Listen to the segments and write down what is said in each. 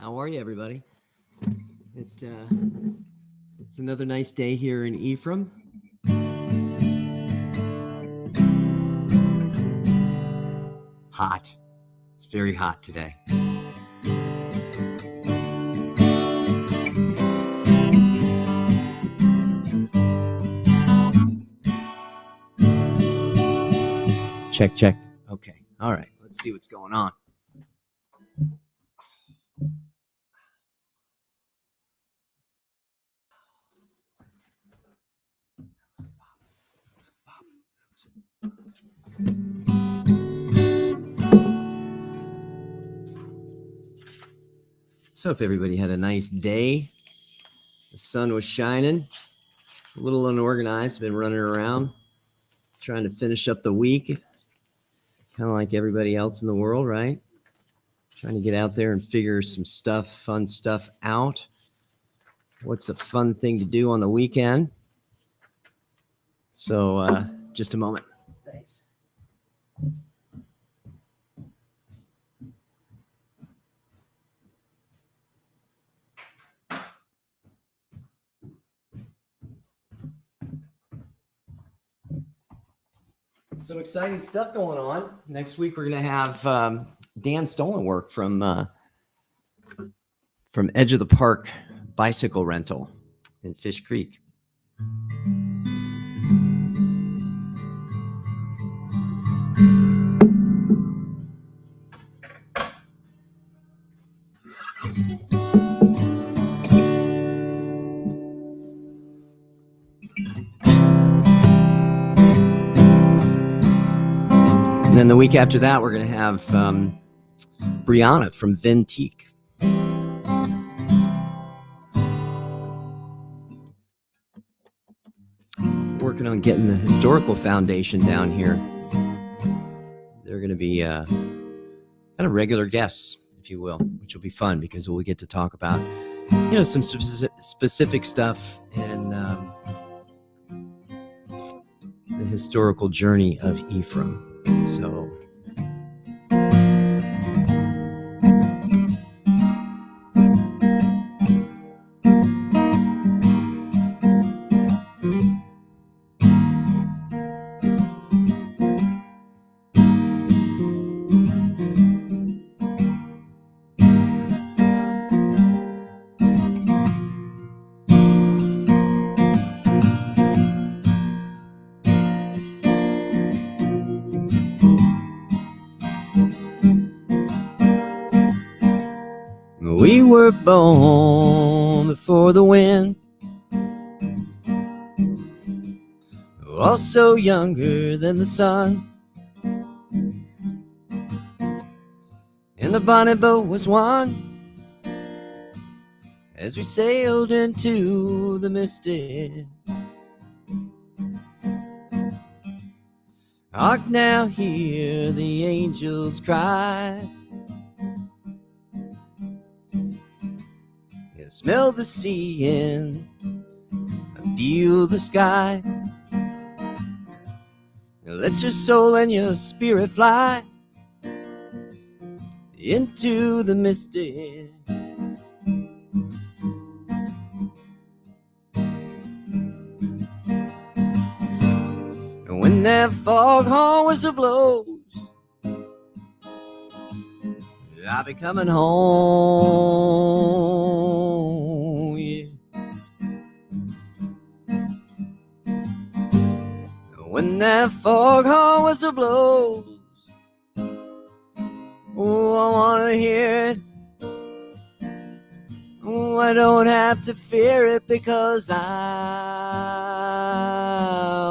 How are you, everybody? It's another nice day here in Ephraim. Hot. It's very hot today. Check, check. Okay. All right. Let's see what's going on. So hope everybody had a nice day. The sun was shining. A little unorganized. Been running around trying to finish up the week. Kind of like everybody else in the world, right? Trying to get out there and figure some stuff, fun stuff out. What's a fun thing to do on the weekend? So just a moment. Thanks. Some exciting stuff going on. Next week we're going to have Dan Stolenwork from Edge of the Park Bicycle Rental in Fish Creek. And then the week after that, we're going to have Brianna from Ventique. Working on getting the historical foundation down here. They're going to be kind of regular guests, if you will, which will be fun because we'll get to talk about, some specific stuff and the historical journey of Ephraim. So we were born before the wind, also younger than the sun, and the bonnet boat was one as we sailed into the misty. Hark now, hear the angels cry, and smell the sea and feel the sky. And let your soul and your spirit fly into the misty. And when that foghorn whistle blows, I'll be coming home, yeah. When that foghorn whistle blows, oh, I wanna hear it. Oh, I don't have to fear it because I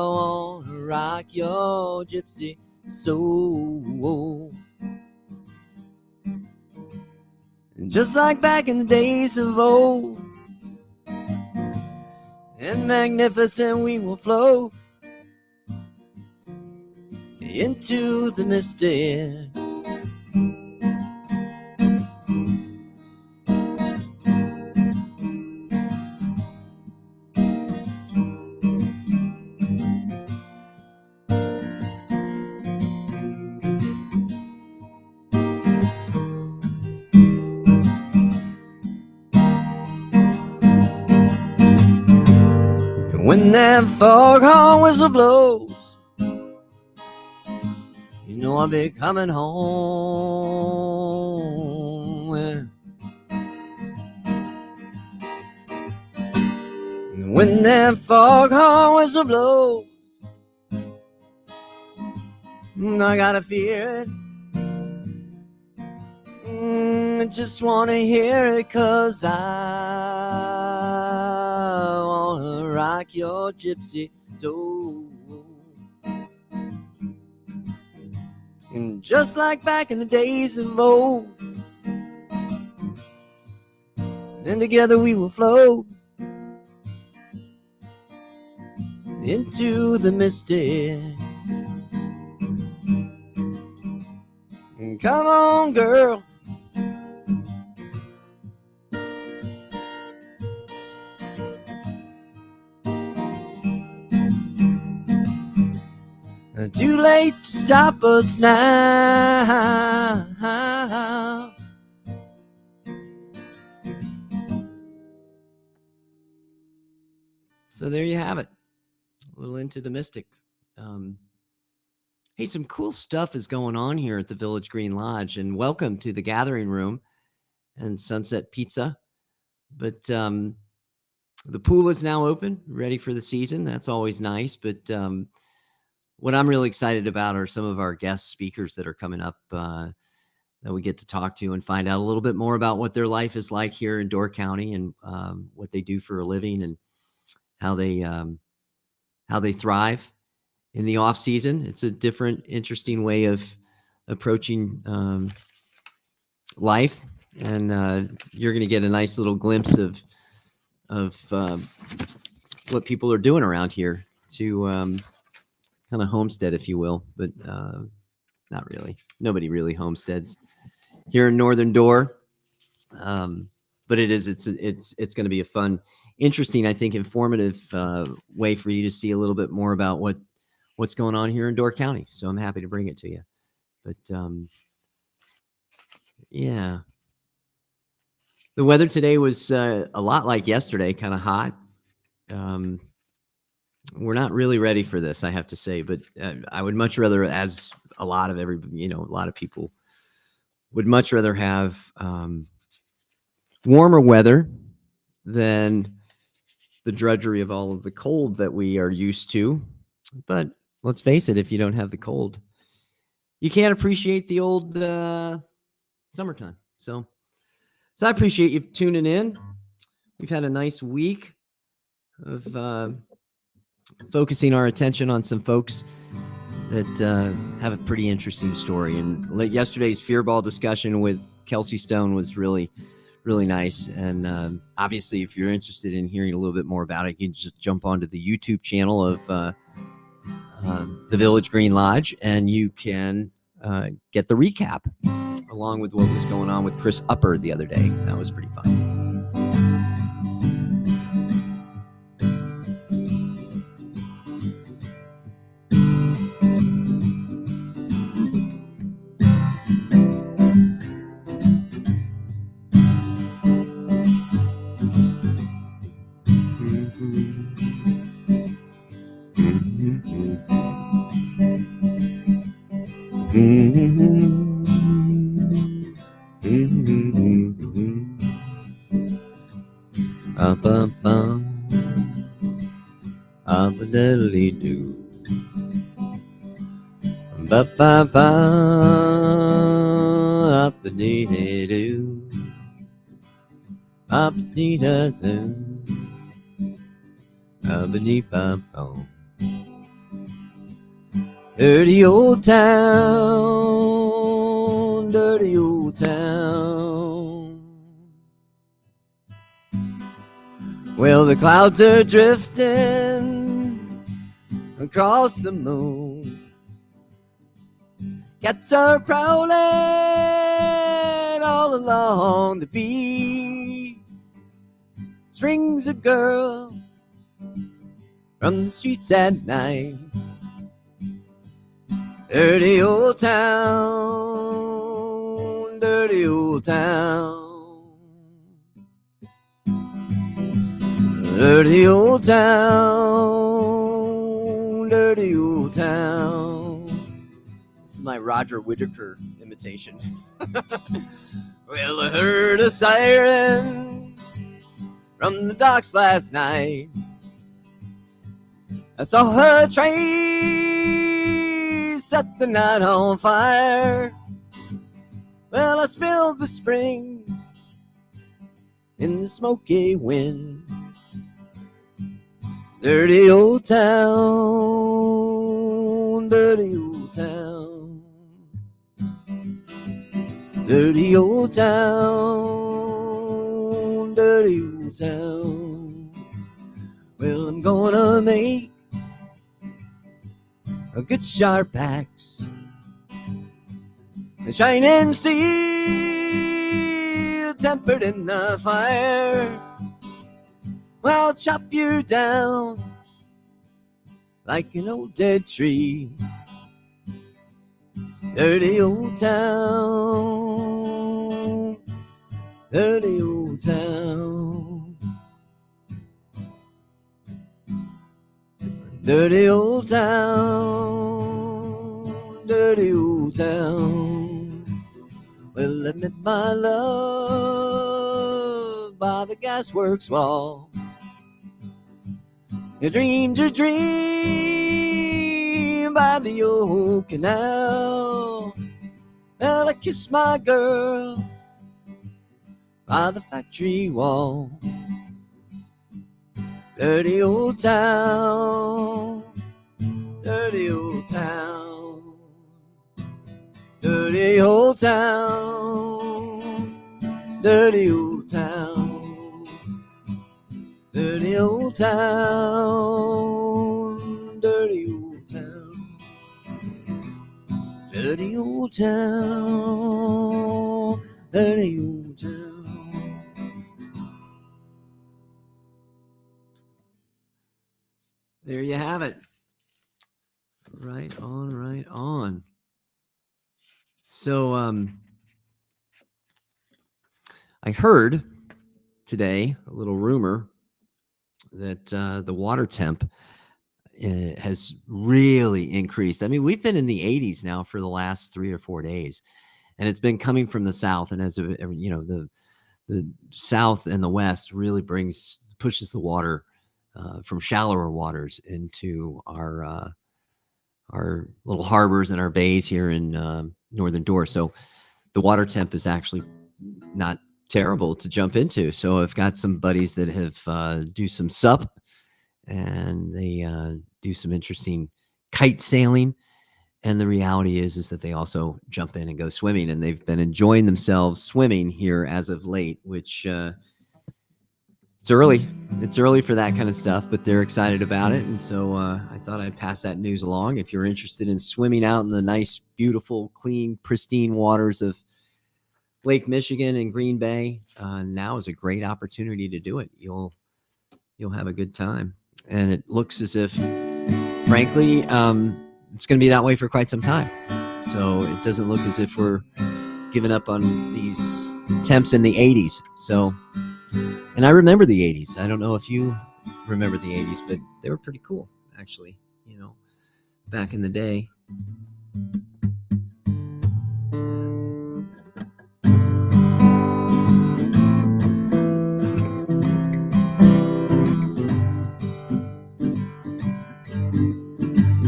wanna rock your gypsy soul. And just like back in the days of old, and magnificent we will flow into the misty. When that foghorn whistle blows, you know I'll be coming home. When that foghorn whistle blows, I gotta fear it. I just wanna hear it, 'cause I wanna rock your gypsy soul. And just like back in the days of old, and together we will float into the mystic. And come on, girl. Too late to stop us now. So there you have it. A little Into the Mystic. Hey, some cool stuff is going on here at the Village Green Lodge, and welcome to the Gathering Room and Sunset Pizza. But the pool is now open, ready for the season. That's always nice. But what I'm really excited about are some of our guest speakers that are coming up that we get to talk to and find out a little bit more about what their life is like here in Door County, and what they do for a living, and how they thrive in the off season. It's a different, interesting way of approaching life, and you're going to get a nice little glimpse of what people are doing around here to kind of homestead, if you will, but not really. Nobody really homesteads here in Northern Door, but it's going to be a fun, interesting, I think, informative way for you to see a little bit more about what's going on here in Door County. So I'm happy to bring it to you. But yeah, the weather today was a lot like yesterday, kind of hot. We're not really ready for this, I have to say, but I would much rather, as a lot of people would much rather have warmer weather than the drudgery of all of the cold that we are used to. But let's face it, if you don't have the cold, you can't appreciate the old summertime. So I appreciate you tuning in. We've had a nice week of focusing our attention on some folks that have a pretty interesting story. And yesterday's Fear Ball discussion with Kelsey Stone was really, really nice. And obviously, if you're interested in hearing a little bit more about it, you can just jump onto the YouTube channel of the Village Green Lodge, and you can get the recap along with what was going on with Chris Upper the other day. That was pretty fun. Up-a-diddly-doo. Ba-ba-ba. Up-a-dee-dee-doo. Up-a-dee-da-doo. Up-a-dee-ba-boom. Dirty old town, dirty old town. Well, the clouds are drifting across the moon. Cats are prowling all along the beach. Strings a girl from the streets at night. Dirty old town, dirty old town. Dirty old town, dirty old town. This is my Roger Whittaker imitation. Well, I heard a siren from the docks last night. I saw her train set the night on fire. Well, I spilled the spring in the smoky wind. Dirty old town, dirty old town. Dirty old town, dirty old town. Well, I'm gonna make a good sharp axe, a shining steel tempered in the fire. Well, I'll chop you down like an old dead tree. Dirty old town, dirty old town. Dirty old town, dirty old town. Well, I met my love by the gasworks wall. You dreamed a dream by the old canal. Well, I kissed my girl by the factory wall. Dirty old town, dirty old town. Dirty old town, dirty old town. Dirty old town, dirty old town. Dirty old town, dirty old town. There you have it. Right on, right on. So, I heard today a little rumor that the water temp has really increased. I mean, we've been in the 80s now for the last 3 or 4 days, and it's been coming from the south. And as you know, the south and the west really pushes the water from shallower waters into our little harbors and our bays here in Northern Door. So the water temp is actually not terrible to jump into. So I've got some buddies that have do some sup, and they do some interesting kite sailing. And the reality is that they also jump in and go swimming, and they've been enjoying themselves swimming here as of late, which it's early. It's early for that kind of stuff, but they're excited about it. And so I thought I'd pass that news along. If you're interested in swimming out in the nice, beautiful, clean, pristine waters of Lake Michigan and Green Bay, now is a great opportunity to do it. You'll have a good time. And it looks as if, frankly, it's going to be that way for quite some time. So it doesn't look as if we're giving up on these temps in the 80s. So, and I remember the 80s. I don't know if you remember the 80s, but they were pretty cool, actually, back in the day.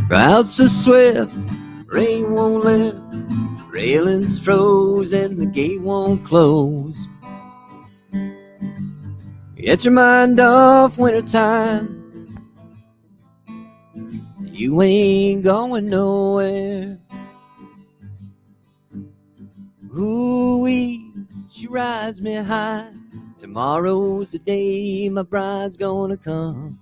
Crowds so swift, rain won't lift, railings froze and the gate won't close. Get your mind off wintertime, you ain't going nowhere. Ooh-wee, she rides me high, tomorrow's the day my bride's gonna come.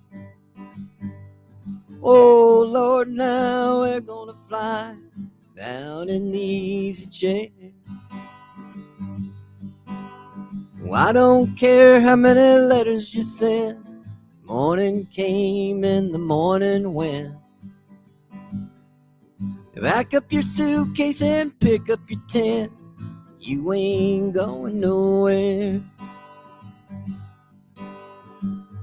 Oh, Lord, now we're gonna fly down in the easy chair. Well, I don't care how many letters you sent, morning came and the morning went. Pack up your suitcase and pick up your tent, you ain't going nowhere.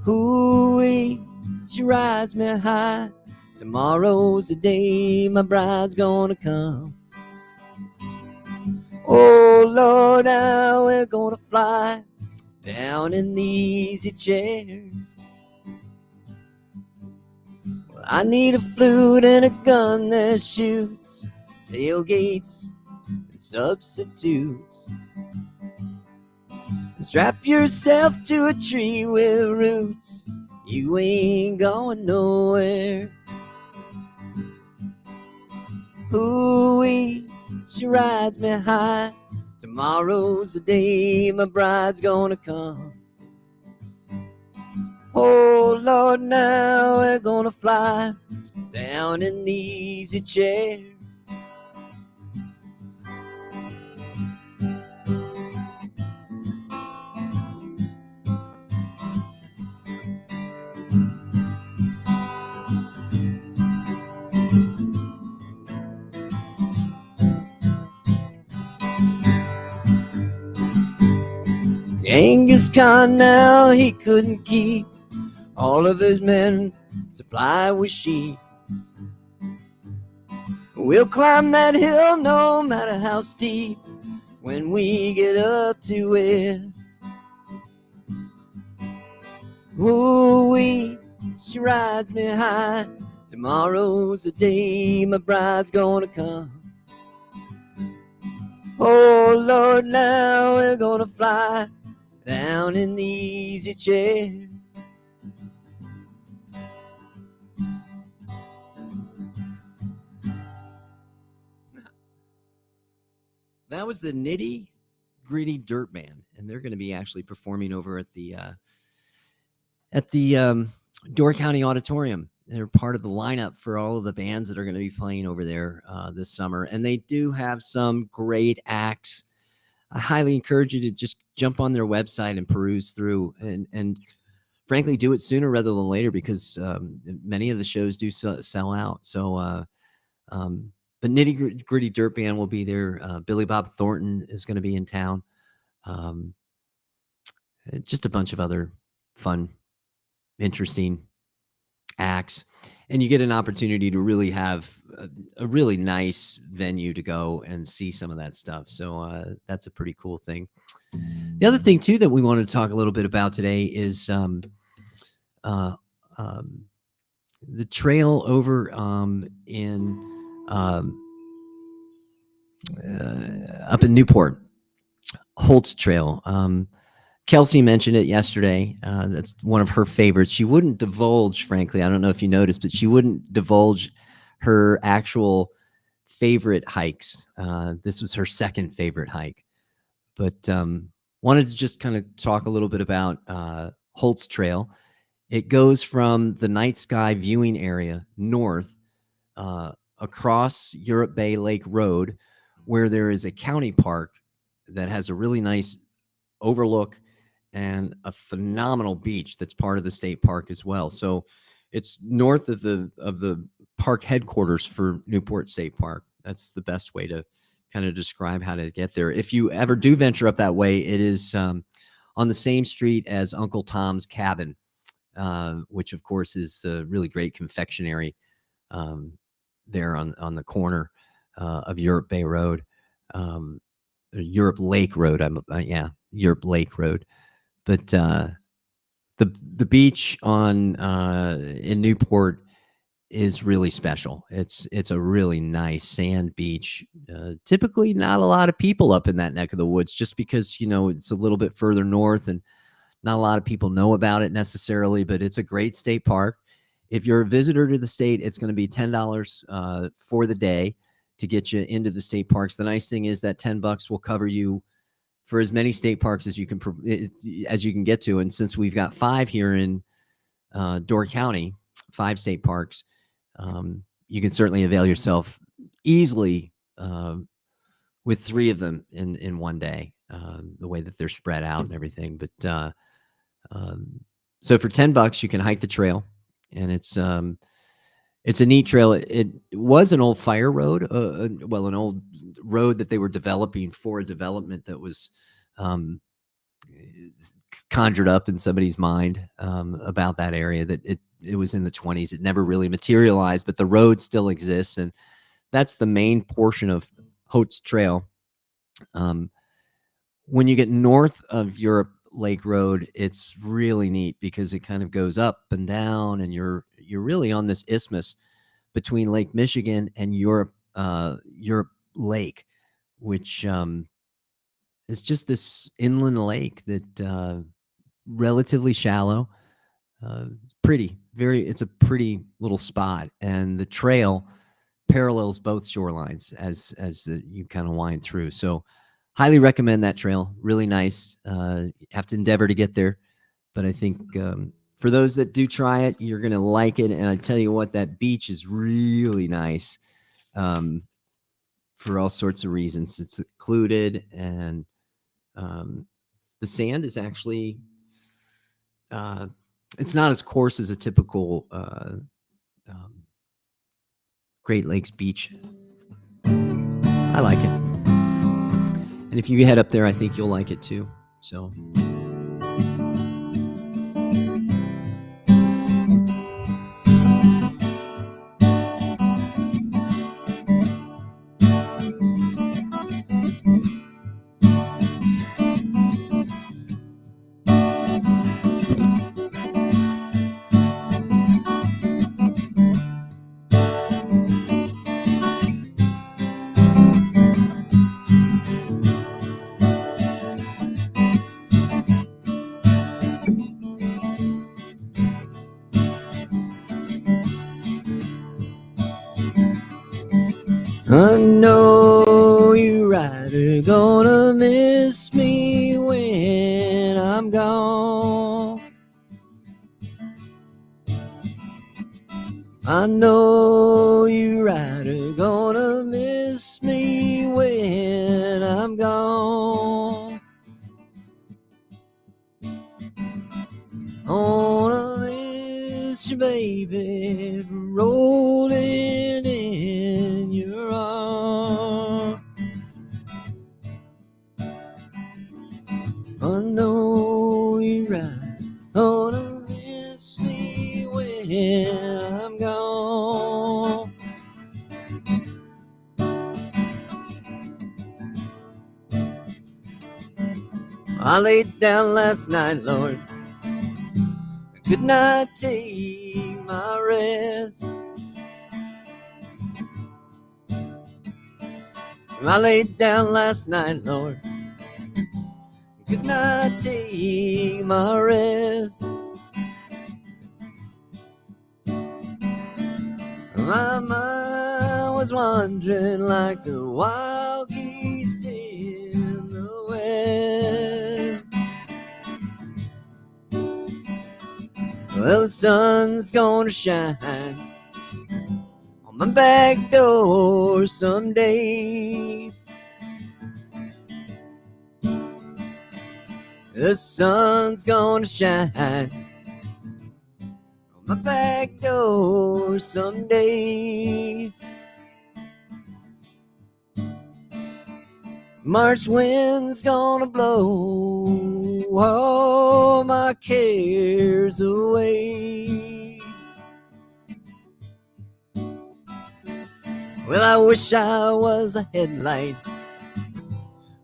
Ooh-wee, she rides me high. Tomorrow's the day my bride's gonna come. Oh Lord, now we're gonna fly down in the easy chair. Well, I need a flute and a gun that shoots, tailgates and substitutes. Strap yourself to a tree with roots, you ain't going nowhere. Ooh-wee, she rides me high. Tomorrow's the day my bride's gonna come. Oh Lord, now we're gonna fly down in the easy chair. Genghis Khan now, he couldn't keep all of his men supplied with sheep. We'll climb that hill no matter how steep when we get up to it. Ooh-wee, she rides me high. Tomorrow's the day my bride's gonna come. Oh Lord, now we're gonna fly down in the easy chair. That was the Nitty Gritty Dirt Band, and they're going to be actually performing over at the Door County Auditorium. They're part of the lineup for all of the bands that are going to be playing over there this summer, and they do have some great acts. I highly encourage you to just jump on their website and peruse through, and frankly, do it sooner rather than later, because many of the shows do sell out. So, but Nitty Gritty Dirt Band will be there. Billy Bob Thornton is going to be in town. Just a bunch of other fun, interesting acts, and you get an opportunity to really have a really nice venue to go and see some of that stuff. So that's a pretty cool thing. The other thing too that we wanted to talk a little bit about today is the trail over up in Newport, Holtz Trail. Kelsey mentioned it yesterday. That's one of her favorites. She wouldn't divulge, frankly. I don't know if you noticed, but she wouldn't divulge her actual favorite hikes. This was her second favorite hike. But wanted to just kind of talk a little bit about Holtz Trail. It goes from the night sky viewing area north across Europe Bay Lake Road, where there is a county park that has a really nice overlook and a phenomenal beach that's part of the state park as well. So it's north of the park headquarters for Newport State Park. That's the best way to kind of describe how to get there. If you ever do venture up that way, it is on the same street as Uncle Tom's Cabin, which of course is a really great confectionery there on the corner of Europe Bay Road, Europe Lake Road. Europe Lake Road. But the beach in Newport is really special. It's a really nice sand beach. Typically not a lot of people up in that neck of the woods, just because it's a little bit further north and not a lot of people know about it necessarily, but it's a great state park. If you're a visitor to the state, it's going to be $10 for the day to get you into the state parks. The nice thing is that $10 will cover you for as many state parks as you can get to. And since we've got 5 here in Door County, 5 state parks, you can certainly avail yourself easily with 3 of them in one day, the way that they're spread out and everything. But so for $10, you can hike the trail, and it's a neat trail. It was an old fire road, an old road that they were developing for a development that was conjured up in somebody's mind about that area, that it was in the 20s. It never really materialized, but the road still exists, and that's the main portion of Holt's Trail. When you get north of Europe Lake Road, it's really neat because it kind of goes up and down, and you're really on this isthmus between Lake Michigan and Europe Lake, which is just this inland lake that relatively shallow, pretty, it's a pretty little spot, and the trail parallels both shorelines as you kind of wind through. So highly recommend that trail. Really nice. You have to endeavor to get there, but I think for those that do try it, you're going to like it. And I tell you what, that beach is really nice for all sorts of reasons. It's secluded, and the sand is actually it's not as coarse as a typical Great Lakes beach. I like it. And if you head up there, I think you'll like it too. So. I know you rider gonna miss me when I'm gone. I know you rider gonna miss me when I'm gone. I wanna miss you, baby, rolling in your arms. I know you're right, gonna miss me when I'm gone. I laid down last night, Lord, I could not take my rest. I laid down last night, Lord, could not take my rest. My mind was wandering like the wild geese in the west. Well, the sun's gonna shine on my back door someday. The sun's gonna shine on my back door someday. March wind's gonna blow all my cares away. Well, I wish I was a headlight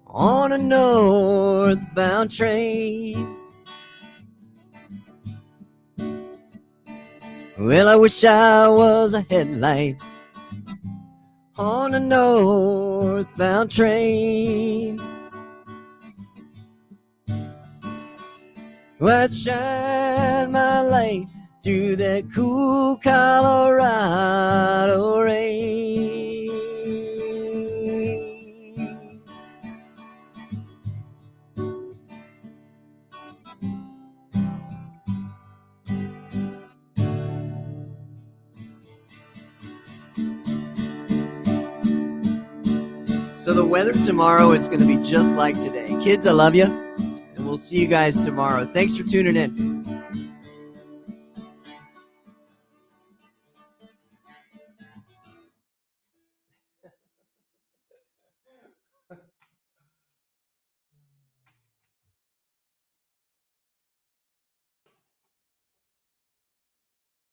on a northbound train. Well, I wish I was a headlight on a northbound train. Well, I'd shine my light through that cool Colorado rain. So the weather tomorrow is going to be just like today. Kids, I love you, and we'll see you guys tomorrow. Thanks for tuning in.